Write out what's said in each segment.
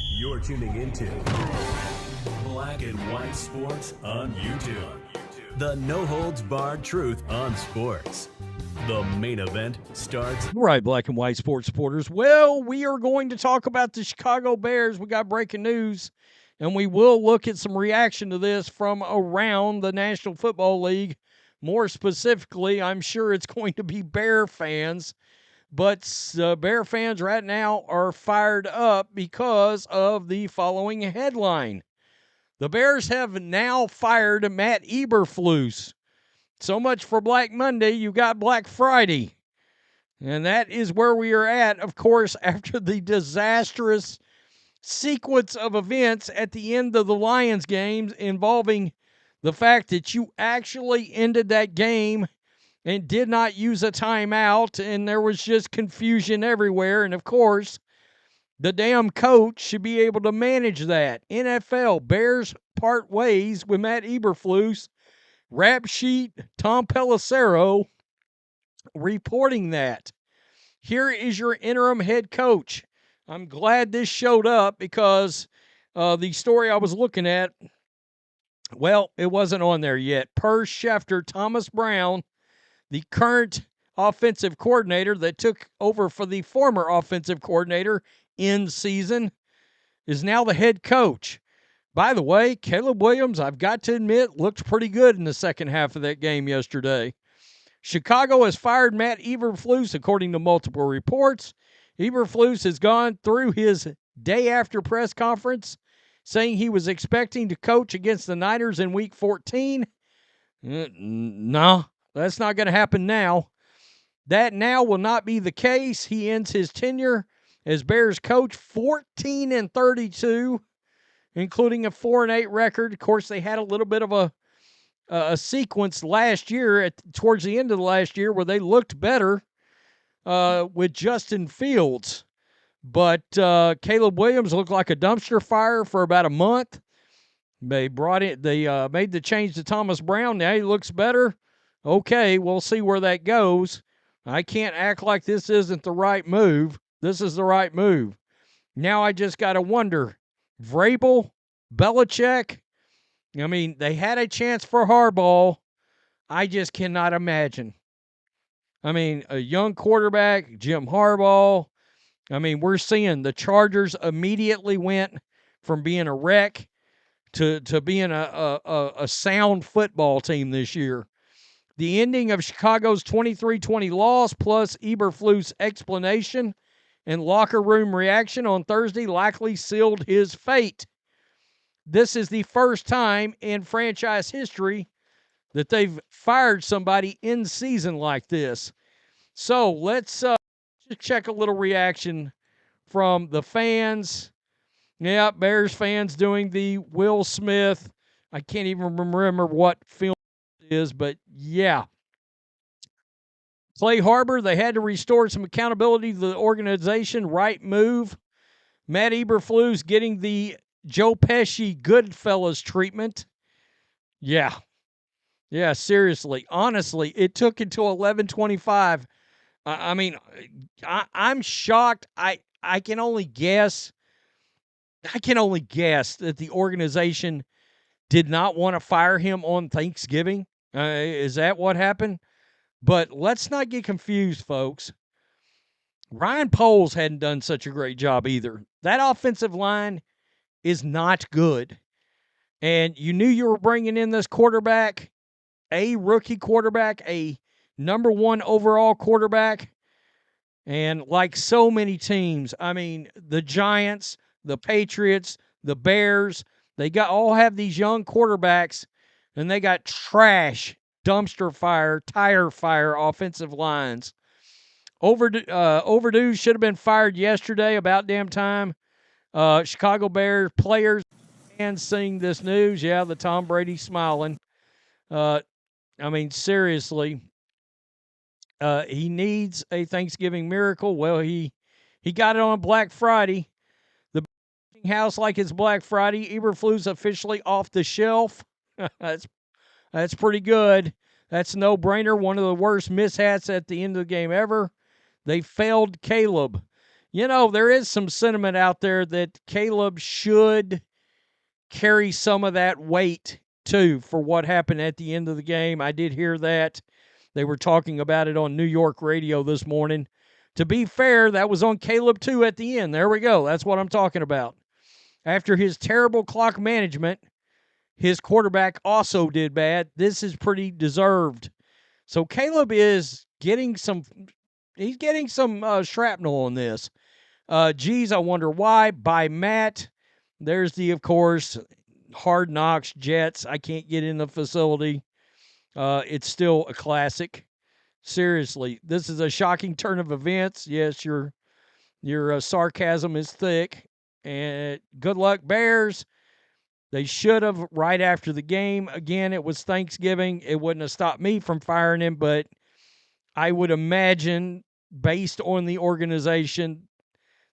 You're tuning into Black and White Sports on YouTube. The no-holds-barred truth on sports. The main event starts. All right, Black and White Sports supporters. Well, we are going to talk about the Chicago Bears. We got breaking news, and we will look at some reaction to this from around the National Football League. More specifically, I'm sure it's going to be Bear fans. But Bear fans right now are fired up because of the following headline. The Bears have now fired Matt Eberflus. So much for Black Monday, you got Black Friday. And that is where we are at, of course, after the disastrous sequence of events at the end of the Lions games involving the fact that you actually ended that game and did not use a timeout, and there was just confusion everywhere. And, of course, the damn coach should be able to manage that. NFL, Bears part ways with Matt Eberflus. Rap sheet, Tom Pelissero reporting that. Here is your interim head coach. I'm glad this showed up because the story I was looking at, well, it wasn't on there yet. Per Schefter, Thomas Brown, the current offensive coordinator that took over for the former offensive coordinator in season, is now the head coach. By the way, Caleb Williams, I've got to admit, looked pretty good in the second half of that game yesterday. Chicago has fired Matt Eberflus, according to multiple reports. Eberflus has gone through his day-after press conference saying he was expecting to coach against the Niners in Week 14. No. That's not going to happen now. That now will not be the case. He ends his tenure as Bears coach 14-32, including a 4-8 record. Of course, they had a little bit of a sequence last year, towards the end of the last year, where they looked better with Justin Fields. But Caleb Williams looked like a dumpster fire for about a month. They made the change to Thomas Brown. Now he looks better. Okay, we'll see where that goes. I can't act like this isn't the right move. This is the right move. Now I just got to wonder, Vrabel, Belichick, I mean, they had a chance for Harbaugh. I just cannot imagine. I mean, a young quarterback, Jim Harbaugh. I mean, we're seeing the Chargers immediately went from being a wreck to being a sound football team this year. The ending of Chicago's 23-20 loss, plus Eberflus' explanation and locker room reaction on Thursday, likely sealed his fate. This is the first time in franchise history that they've fired somebody in season like this. So let's just check a little reaction from the fans. Yeah, Bears fans doing the Will Smith. I can't even remember what film is, but yeah. Clay Harbor, they had to restore some accountability to the organization. Right move. Matt Eberflus getting the Joe Pesci Goodfellas treatment. Yeah, seriously. Honestly, it took until 11:25. I mean, I'm shocked. I can only guess. I can only guess that the organization did not want to fire him on Thanksgiving. Is that what happened? But let's not get confused, folks. Ryan Poles hadn't done such a great job either. That offensive line is not good. And you knew you were bringing in this quarterback, a rookie quarterback, a number one overall quarterback. And like so many teams, I mean, the Giants, the Patriots, the Bears, they all have these young quarterbacks, and they got trash, dumpster fire, tire fire offensive lines. Overdue should have been fired yesterday, about damn time. Chicago Bears players and seeing this news, yeah, the Tom Brady smiling. I mean, seriously, he needs a Thanksgiving miracle. Well, he got it on Black Friday. The house like it's Black Friday. Eberflus officially off the shelf. That's pretty good. That's a no-brainer. One of the worst mishaps at the end of the game ever. They failed Caleb. there is some sentiment out there that Caleb should carry some of that weight, too, for what happened at the end of the game. I did hear that. They were talking about it on New York radio this morning. To be fair, that was on Caleb, too, at the end. There we go. That's what I'm talking about. After his terrible clock management, his quarterback also did bad. This is pretty deserved. So Caleb is getting some shrapnel on this. Geez, I wonder why. By Matt. There's of course, Hard Knocks, Jets. I can't get in the facility. It's still a classic. Seriously, this is a shocking turn of events. Yes, your sarcasm is thick. And good luck, Bears. They should have right after the game. Again, it was Thanksgiving. It wouldn't have stopped me from firing him, but I would imagine, based on the organization,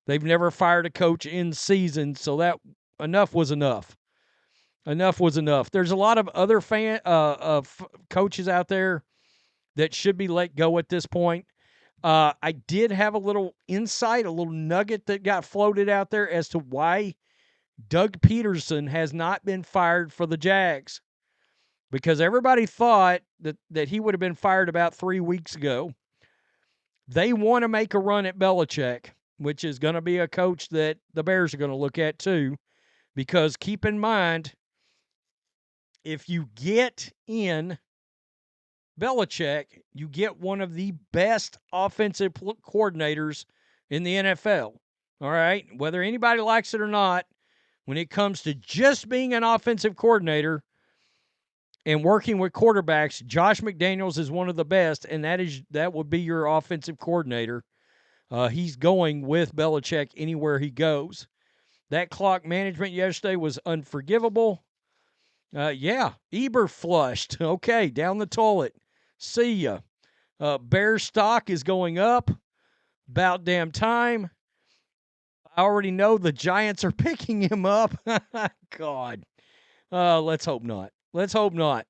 they've never fired a coach in season, so that enough was enough. Enough was enough. There's a lot of other coaches out there that should be let go at this point. I did have a little insight, a little nugget that got floated out there as to why Doug Peterson has not been fired for the Jags, because everybody thought that he would have been fired about 3 weeks ago. They want to make a run at Belichick, which is going to be a coach that the Bears are going to look at too, because keep in mind, if you get in Belichick, you get one of the best offensive coordinators in the NFL. All right? Whether anybody likes it or not, when it comes to just being an offensive coordinator and working with quarterbacks, Josh McDaniels is one of the best, and that would be your offensive coordinator. He's going with Belichick anywhere he goes. That clock management yesterday was unforgivable. Eberflushed. Okay, down the toilet. See ya. Bear stock is going up. About damn time. I already know the Giants are picking him up. God. Let's hope not. Let's hope not.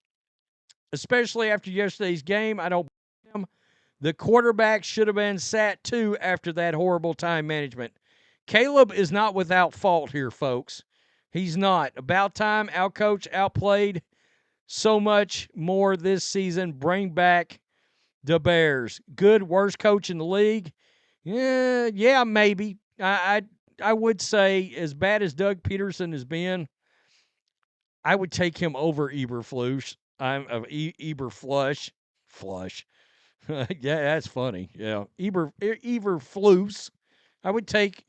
Especially after yesterday's game. I don't blame him. The quarterback should have been sat too after that horrible time management. Caleb is not without fault here, folks. He's not. About time, outcoached, outplayed. So much more this season. Bring back the Bears. Good, worst coach in the league? Yeah, maybe. I would say, as bad as Doug Peterson has been, I would take him over Eberflus. Eberflush. Flush. Yeah, that's funny. Yeah, Eberflus. I would take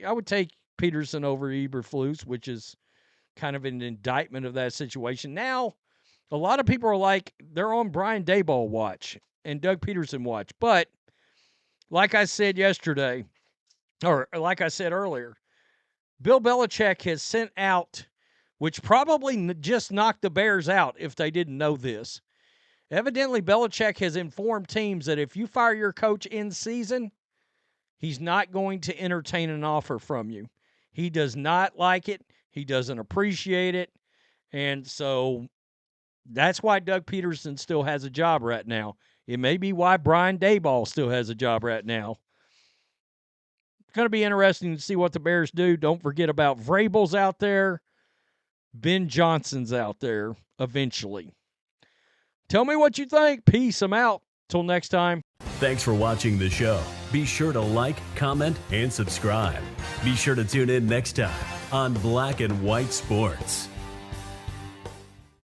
Peterson over Eberflus, which is kind of an indictment of that situation. Now, a lot of people are like, they're on Brian Daboll watch and Doug Peterson watch. But like I said yesterday, or like I said earlier, Bill Belichick has sent out, which probably just knocked the Bears out if they didn't know this. Evidently, Belichick has informed teams that if you fire your coach in season, he's not going to entertain an offer from you. He does not like it. He doesn't appreciate it. And so that's why Doug Peterson still has a job right now. It may be why Brian Daboll still has a job right now. It's going to be interesting to see what the Bears do. Don't forget about Vrabel's out there. Ben Johnson's out there eventually. Tell me what you think. Peace. I'm out. Till next time. Thanks for watching the show. Be sure to like, comment, and subscribe. Be sure to tune in next time on Black and White Sports.